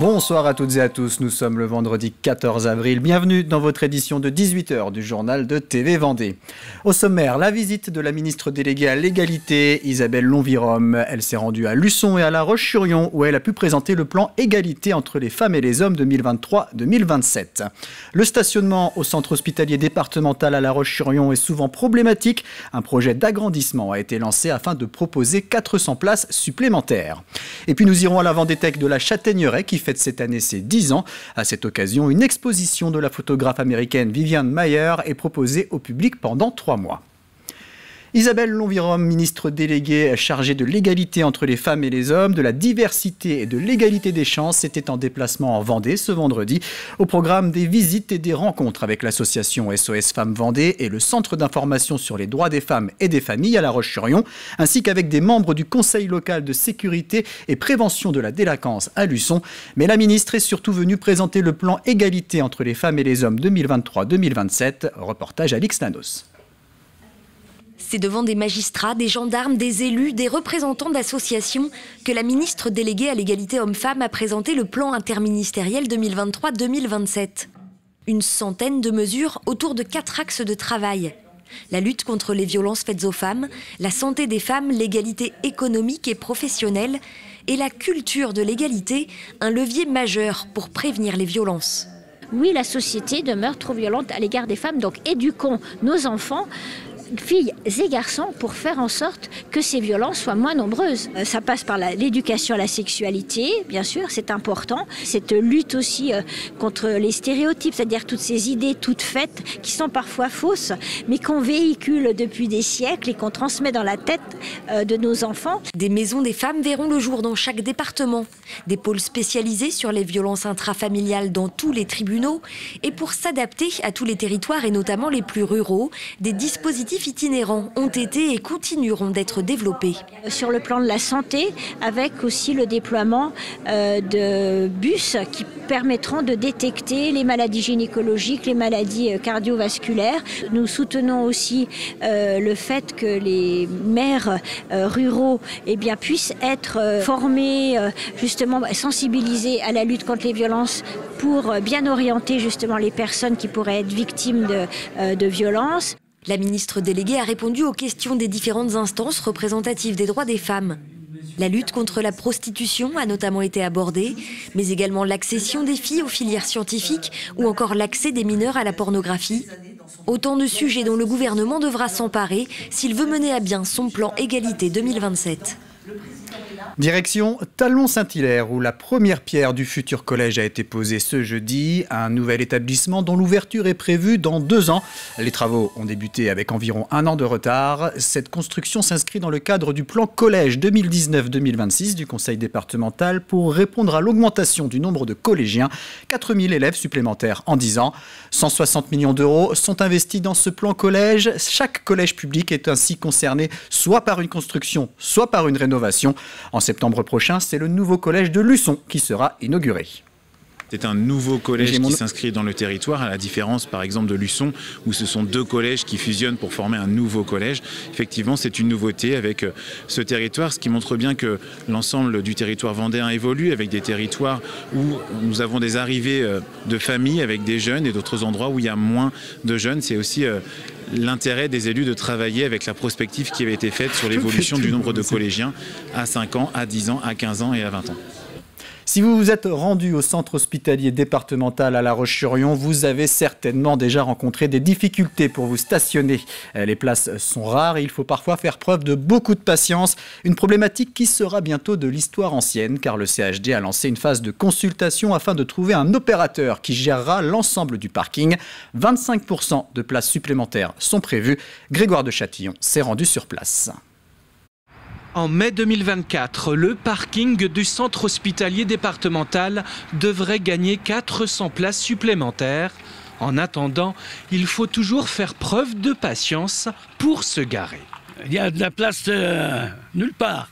Bonsoir à toutes et à tous, nous sommes le vendredi 14 avril. Bienvenue dans votre édition de 18h du journal de TV Vendée. Au sommaire, la visite de la ministre déléguée à l'égalité, Isabelle Lonvirom. Elle s'est rendue à Luçon et à La Roche-sur-Yon où elle a pu présenter le plan égalité entre les femmes et les hommes 2023-2027. Le stationnement au centre hospitalier départemental à La Roche-sur-Yon est souvent problématique. Un projet d'agrandissement a été lancé afin de proposer 400 places supplémentaires. Et puis nous irons à la Vendétech de la Châtaigneraie qui fête cette année ses 10 ans. À cette occasion, une exposition de la photographe américaine Vivian Maier est proposée au public pendant 3 mois. Isabelle Lonvirom, ministre déléguée chargée de l'égalité entre les femmes et les hommes, de la diversité et de l'égalité des chances, était en déplacement en Vendée ce vendredi. Au programme des visites et des rencontres avec l'association SOS Femmes Vendée et le Centre d'information sur les droits des femmes et des familles à La Roche-sur-Yon, ainsi qu'avec des membres du Conseil local de sécurité et prévention de la délinquance à Luçon. Mais la ministre est surtout venue présenter le plan égalité entre les femmes et les hommes 2023-2027. Reportage Alix Nanos. C'est devant des magistrats, des gendarmes, des élus, des représentants d'associations que la ministre déléguée à l'égalité hommes-femmes a présenté le plan interministériel 2023-2027. Une centaine de mesures autour de 4 axes de travail. La lutte contre les violences faites aux femmes, la santé des femmes, l'égalité économique et professionnelle et la culture de l'égalité, un levier majeur pour prévenir les violences. Oui, la société demeure trop violente à l'égard des femmes, donc éduquons nos enfants, filles et garçons, pour faire en sorte que ces violences soient moins nombreuses. Ça passe par l'éducation à la sexualité, bien sûr, c'est important. Cette lutte aussi contre les stéréotypes, c'est-à-dire toutes ces idées toutes faites qui sont parfois fausses, mais qu'on véhicule depuis des siècles et qu'on transmet dans la tête de nos enfants. Des maisons des femmes verront le jour dans chaque département. Des pôles spécialisés sur les violences intrafamiliales dans tous les tribunaux. Et pour s'adapter à tous les territoires et notamment les plus ruraux, des dispositifs itinérants ont été et continueront d'être développés. Sur le plan de la santé, avec aussi le déploiement de bus qui permettront de détecter les maladies gynécologiques, les maladies cardiovasculaires. Nous soutenons aussi le fait que les maires ruraux puissent être formés, justement sensibilisés à la lutte contre les violences pour bien orienter justement les personnes qui pourraient être victimes de violences. La ministre déléguée a répondu aux questions des différentes instances représentatives des droits des femmes. La lutte contre la prostitution a notamment été abordée, mais également l'accession des filles aux filières scientifiques ou encore l'accès des mineurs à la pornographie. Autant de sujets dont le gouvernement devra s'emparer s'il veut mener à bien son plan égalité 2027. Direction Talmont-Saint-Hilaire où la première pierre du futur collège a été posée ce jeudi. Un nouvel établissement dont l'ouverture est prévue dans 2 ans. Les travaux ont débuté avec environ 1 an de retard. Cette construction s'inscrit dans le cadre du plan collège 2019-2026 du conseil départemental pour répondre à l'augmentation du nombre de collégiens. 4000 élèves supplémentaires en 10 ans. 160 millions d'euros sont investis dans ce plan collège. Chaque collège public est ainsi concerné soit par une construction, soit par une rénovation. En septembre prochain, c'est le nouveau collège de Luçon qui sera inauguré. C'est un nouveau collège qui s'inscrit dans le territoire, à la différence par exemple de Luçon, où ce sont 2 collèges qui fusionnent pour former un nouveau collège. Effectivement, c'est une nouveauté avec ce territoire, ce qui montre bien que l'ensemble du territoire vendéen évolue, avec des territoires où nous avons des arrivées de familles avec des jeunes et d'autres endroits où il y a moins de jeunes. C'est aussi l'intérêt des élus de travailler avec la prospective qui avait été faite sur l'évolution du nombre de collégiens à 5 ans, à 10 ans, à 15 ans et à 20 ans. Si vous vous êtes rendu au centre hospitalier départemental à La Roche-sur-Yon, vous avez certainement déjà rencontré des difficultés pour vous stationner. Les places sont rares et il faut parfois faire preuve de beaucoup de patience. Une problématique qui sera bientôt de l'histoire ancienne car le CHD a lancé une phase de consultation afin de trouver un opérateur qui gérera l'ensemble du parking. 25% de places supplémentaires sont prévues. Grégoire de Châtillon s'est rendu sur place. En mai 2024, le parking du centre hospitalier départemental devrait gagner 400 places supplémentaires. En attendant, il faut toujours faire preuve de patience pour se garer. Il y a de la place nulle part.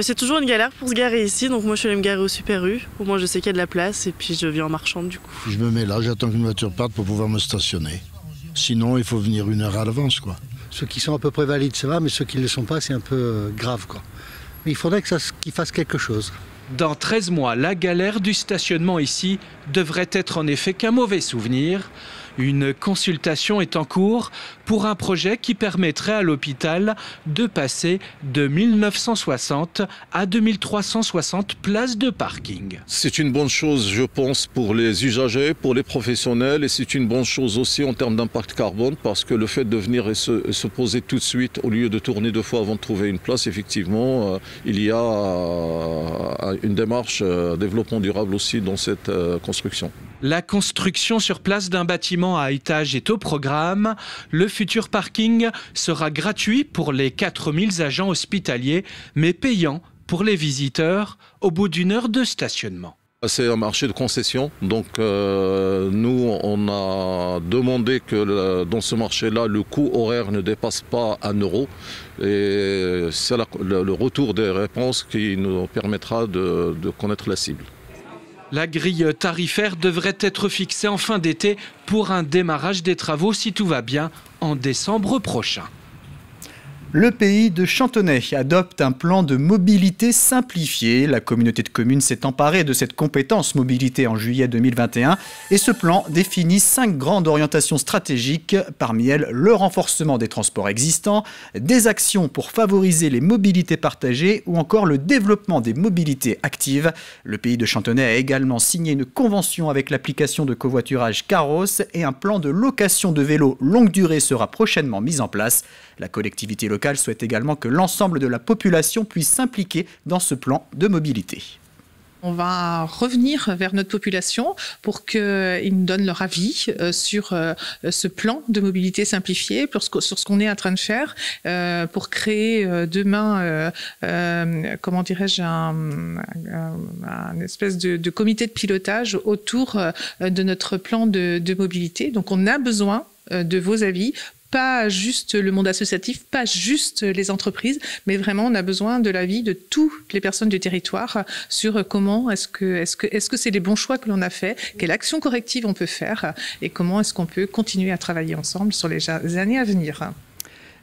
C'est toujours une galère pour se garer ici, donc moi je suis allée me garer au Super U. Au moins je sais qu'il y a de la place et puis je viens en marchant du coup. Je me mets là, j'attends qu'une voiture parte pour pouvoir me stationner. Sinon il faut venir 1 heure à l'avance quoi. Ceux qui sont à peu près valides, ça va, mais ceux qui ne le sont pas, c'est un peu grave, quoi. Mais il faudrait qu'ils fassent quelque chose. Dans 13 mois, la galère du stationnement ici devrait être en effet qu'un mauvais souvenir. Une consultation est en cours pour un projet qui permettrait à l'hôpital de passer de 1960 à 2360 places de parking. C'est une bonne chose, je pense, pour les usagers, pour les professionnels, et c'est une bonne chose aussi en termes d'impact carbone, parce que le fait de venir et se poser tout de suite, au lieu de tourner 2 fois avant de trouver une place, effectivement, il y a une démarche développement durable aussi dans cette construction. La construction sur place d'un bâtiment à étage est au programme. Le futur parking sera gratuit pour les 4000 agents hospitaliers, mais payant pour les visiteurs au bout d'1 heure de stationnement. C'est un marché de concession, donc nous on a demandé que dans ce marché-là, le coût horaire ne dépasse pas 1 euro. Et c'est le retour des réponses qui nous permettra de connaître la cible. La grille tarifaire devrait être fixée en fin d'été pour un démarrage des travaux, si tout va bien, en décembre prochain. Le pays de Chantonnay adopte un plan de mobilité simplifié. La communauté de communes s'est emparée de cette compétence mobilité en juillet 2021 et ce plan définit 5 grandes orientations stratégiques, parmi elles le renforcement des transports existants, des actions pour favoriser les mobilités partagées ou encore le développement des mobilités actives. Le pays de Chantonnay a également signé une convention avec l'application de covoiturage Caros et un plan de location de vélos longue durée sera prochainement mis en place. La collectivité locale souhaite également que l'ensemble de la population puisse s'impliquer dans ce plan de mobilité. On va revenir vers notre population pour qu'ils nous donnent leur avis sur ce plan de mobilité simplifié, sur ce qu'on est en train de faire pour créer demain, comment dirais-je, un espèce de comité de pilotage autour de notre plan de mobilité. Donc on a besoin de vos avis. Pas juste le monde associatif, pas juste les entreprises, mais vraiment on a besoin de l'avis de toutes les personnes du territoire sur comment est-ce que c'est les bons choix que l'on a fait, quelle action corrective on peut faire et comment est-ce qu'on peut continuer à travailler ensemble sur les années à venir.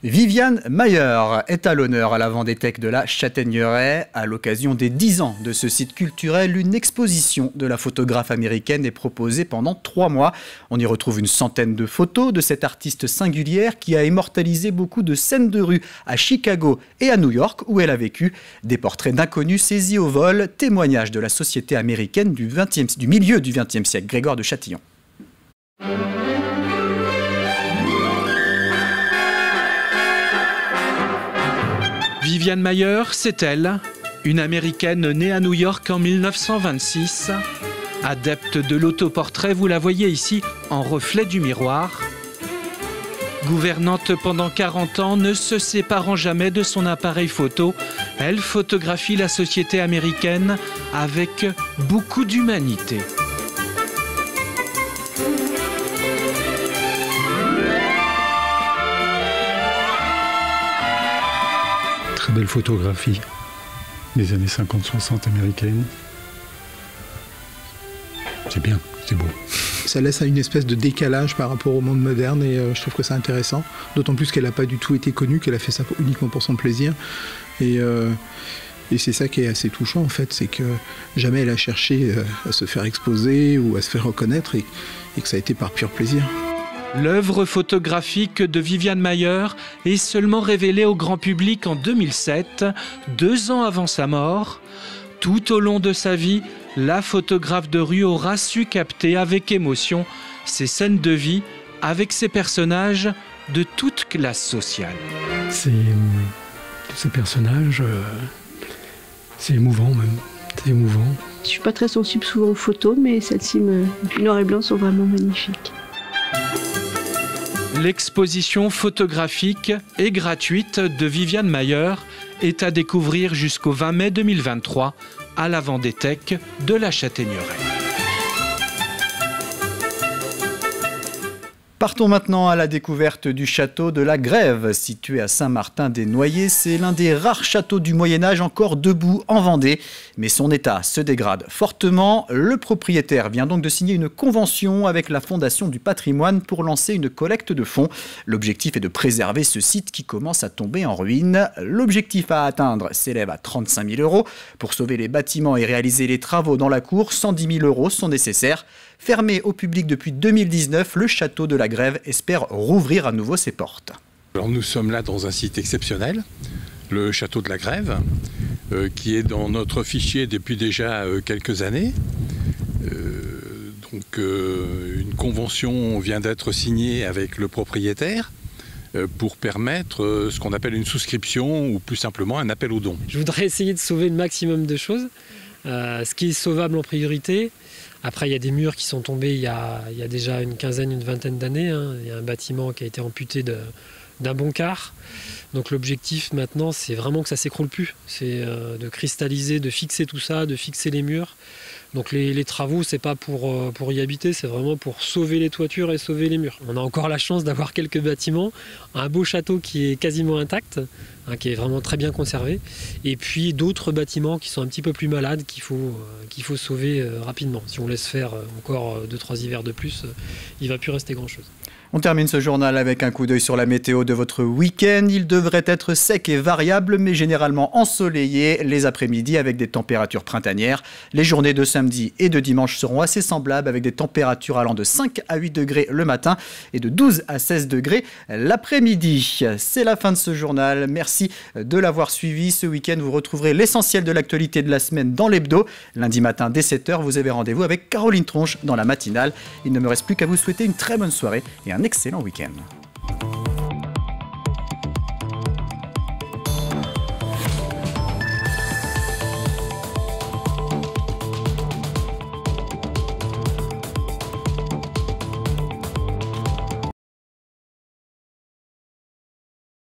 Viviane Mayer est à l'honneur à la Vendée-Tech de la Châtaigneraie. À l'occasion des 10 ans de ce site culturel, une exposition de la photographe américaine est proposée pendant 3 mois. On y retrouve une centaine de photos de cette artiste singulière qui a immortalisé beaucoup de scènes de rue à Chicago et à New York où elle a vécu. Des portraits d'inconnus saisis au vol, témoignages de la société américaine du milieu du XXe siècle. Grégoire de Châtillon. Viviane Mayer, c'est elle, une Américaine née à New York en 1926. Adepte de l'autoportrait, vous la voyez ici en reflet du miroir. Gouvernante pendant 40 ans, ne se séparant jamais de son appareil photo, elle photographie la société américaine avec beaucoup d'humanité. Très belle photographie des années 50-60 américaines. C'est bien, c'est beau. Ça laisse une espèce de décalage par rapport au monde moderne et je trouve que c'est intéressant. D'autant plus qu'elle n'a pas du tout été connue, qu'elle a fait ça uniquement pour son plaisir. Et c'est ça qui est assez touchant en fait, c'est que jamais elle a cherché à se faire exposer ou à se faire reconnaître et que ça a été par pur plaisir. L'œuvre photographique de Viviane Mayer est seulement révélée au grand public en 2007, 2 ans avant sa mort. Tout au long de sa vie, la photographe de rue aura su capter avec émotion ses scènes de vie avec ses personnages de toute classe sociale. Ces personnages, c'est émouvant même, c'est émouvant. Je ne suis pas très sensible souvent aux photos, mais celles-ci, noir et blanc, sont vraiment magnifiques. L'exposition photographique et gratuite de Viviane Mayer est à découvrir jusqu'au 20 mai 2023 à la Vendée-Tech de la Châtaigneraie. Partons maintenant à la découverte du château de la Grève, situé à Saint-Martin-des-Noyers. C'est l'un des rares châteaux du Moyen-Âge encore debout en Vendée. Mais son état se dégrade fortement. Le propriétaire vient donc de signer une convention avec la Fondation du patrimoine pour lancer une collecte de fonds. L'objectif est de préserver ce site qui commence à tomber en ruine. L'objectif à atteindre s'élève à 35 000 €. Pour sauver les bâtiments et réaliser les travaux dans la cour, 110 000 € sont nécessaires. Fermé au public depuis 2019, le château de la Grève espère rouvrir à nouveau ses portes. Alors nous sommes là dans un site exceptionnel, le château de la Grève, qui est dans notre fichier depuis déjà quelques années. Une convention vient d'être signée avec le propriétaire pour permettre ce qu'on appelle une souscription ou plus simplement un appel aux dons. Je voudrais essayer de sauver le maximum de choses, ce qui est sauvable en priorité. Après, il y a des murs qui sont tombés il y a déjà une vingtaine d'années. Il y a un bâtiment qui a été amputé d'un bon quart. Donc l'objectif maintenant, c'est vraiment que ça ne s'écroule plus. C'est de cristalliser, de fixer tout ça, de fixer les murs. Donc les travaux, c'est pas pour y habiter, c'est vraiment pour sauver les toitures et sauver les murs. On a encore la chance d'avoir quelques bâtiments, un beau château qui est quasiment intact, qui est vraiment très bien conservé, et puis d'autres bâtiments qui sont un petit peu plus malades, qu'il faut sauver rapidement. Si on laisse faire encore 2-3 hivers de plus, il ne va plus rester grand-chose. On termine ce journal avec un coup d'œil sur la météo de votre week-end. Il devrait être sec et variable, mais généralement ensoleillé les après-midi avec des températures printanières. Les journées de samedi et de dimanche seront assez semblables avec des températures allant de 5 à 8 degrés le matin et de 12 à 16 degrés l'après-midi. C'est la fin de ce journal. Merci de l'avoir suivi. Ce week-end, vous retrouverez l'essentiel de l'actualité de la semaine dans l'hebdo. Lundi matin dès 7h, vous avez rendez-vous avec Caroline Tronche dans la matinale. Il ne me reste plus qu'à vous souhaiter une très bonne soirée et un excellent week-end.